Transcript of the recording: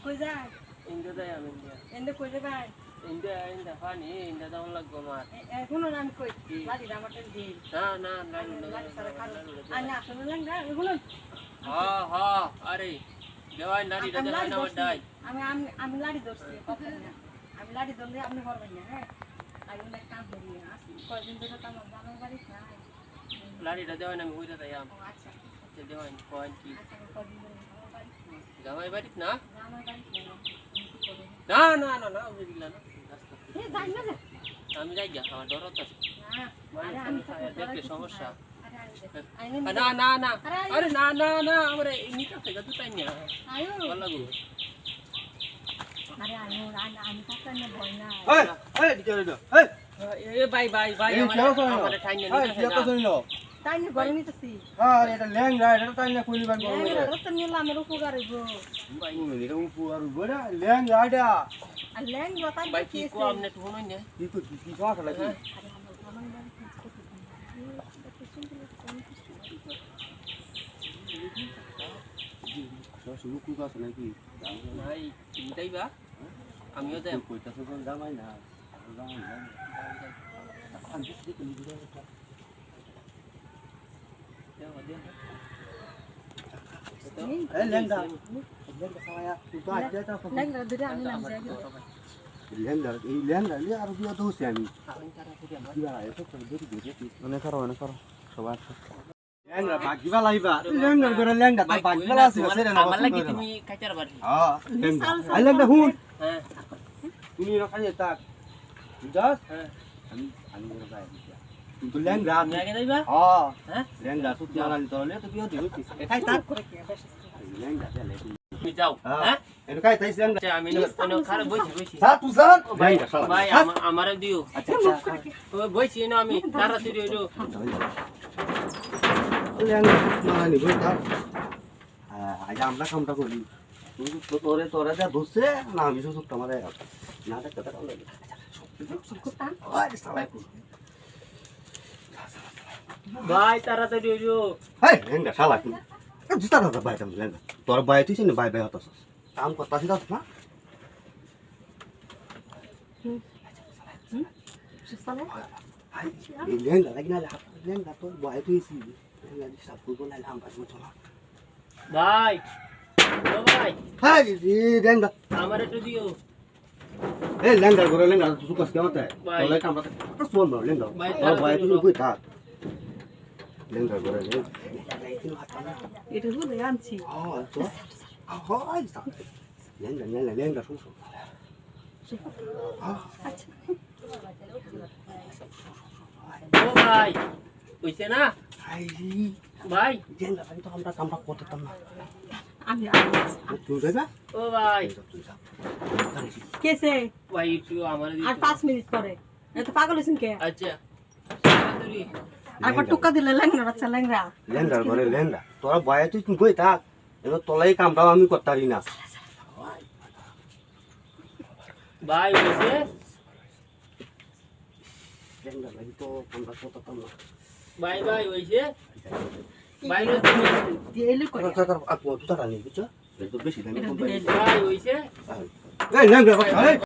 কই যায় ইন্দা দেয় আমি এন্ড কই যাবাই ইন্দা পানি ইন্দা দাম লাগবো আমার এখনো আমি কই লাড়ি আমারটা দি না লাড়ি সারা কারো আনি আসলে লাগা এগুলো আরে দেওয়াই নারী দেওয়াই না ডাই আমি আমি আমি লাড়ি ধরছি কথা না আমি লাড়ি ধরলে আপনি করবেন না হ্যাঁ আর ওই কাম করি আসি কয়দিন ধরে তো আমার জামাই বাড়ি নাই লাড়িটা দেওয়াই না আমি হইতে তাই আচ্ছা দেওয়াই কয়েন কি আচ্ছা কয়দিন ধরে জামাই বাড়ি জামাই বাড়িত না জামাই বাড়ি না বুঝলা না এ যাই না যে আমি যাই গিয়া আমার ডর আছে না আরে আমি দেখলে সমস্যা আরে না আরে না আমার নিতে থেকে তো তাই না আয়ো ভালো লাগু আরে আয়ো আমি কাছে না ভয় না এই দিকে রে এ ভাই আমার ঠাই নিয়ে নিতে তাই না ঘরে নিতেছি আর এটা ল্যাংড়া এটা তাই না কইলিবান বড় রত নিলাম আমার উপকার হইব ভাই এটা উপর বড় ল্যাংড়া এটা আর ল্যাং বাতাই ভাই কি কো আমনে তো হই না কি কথা লাগি শুরু কুকা আছে নাকি ভাই নিতাইবা আমিও যাই কইতাছ কোন জামাই না জামাই না আমি দেখতে নিবি ল্যাংড়া সায়া তুই তো আইতে তা ল্যাং ধরে আমি লাম যাই ল্যাংড়া আর বিয়া তো হইছে আমি অনেক করো সবাই ল্যাংড়া বাকিবা লাইবা ল্যাংড়া করে ল্যাংড়া তো বাকিবা আছে সেটা না আমার লাগি তুমি খাইতার বাড়ি হ্যাঁ ল্যাংড়া হুন হ্যাঁ তুমি রাখা যেতা বুঝাস হ্যাঁ আমি ওরা যাই কিন্তু ল্যাংড়া তুমি আগে যাইবা হ্যাঁ ল্যাংড়া সুতি আনালি তোলে তো বিয়া দিও খাই তা ল্যাংড়া চলে তুমি যাও হ্যাঁ এর খাই তাইছ ল্যাংড়া আমি কোনো খারাপ বইছি সা তু জান ভাই ল্যাংড়া শালা ভাই আমারে দিও আচ্ছা আচ্ছা ওই বইছি না আমি তাড়াতাড়ি হইলো ল্যাংড়া মানানি বইতা আজ আমরা কামটা করি তুই তো তোরা যা ধরছে না আমি শুধু তোমারে না দেখতে কথা লাগে ওই শালা ভাই তাড়াতাড়ি হইলো হেই ল্যাংড়া শালা কি জুতা দাদা ভাই তুমি ল্যাংড়া তোর ভাই তুই না ভাই ভাই হতাস কাম করতাছিস না হাই এই ল্যাংড়া লাগি না ল্যাংড়া তোর ভাই তুই সি ল্যাংড়া সব কো না লাম বাস মতো ভাই ও ভাই হাই ল্যাংড়া আমার একটু দিও এই ল্যাংড়া করে ল্যাংড়া তুই কষ্ট কেমন তাই ভাই। তোলে কাম করতে তো শোন না ল্যাংড়া ভাই, তোর ভাই তুই তাড়াতাড়ি কই থাক ল্যাংড়া করে এটা হলো আনছি হ্যাঁ তো হয় সব ল্যাংড়া শুন আচ্ছা ও ভাই কইছে না হাই ভাই ল্যাংড়া তো আমরা কামটা করতাম না আমি তুই যাবা ও ভাই কেসে ভাই একটু আমারে দিও আর 5 মিনিট পরে এত পাগল হইছেন কে আচ্ছা তাড়াতাড়ি আরেকবার টুকা দিলে ল্যাংড়া বাচ্চা ল্যাংড়া ল্যাংড়া করে ল্যাংড়া তোরা ভাই তুই কই থাক এবার তোলাই কামটাও আমি করতারি না ভাই কইছে ল্যাংড়া লাগি তো কামটা করতাম না ভাই হইছে ভাই রে তুমি দিলে কই তোর আপু তুই তারা নিবি বুঝছো বেশি দামি কোম্পানি ভাই হইছে এই ল্যাংড়া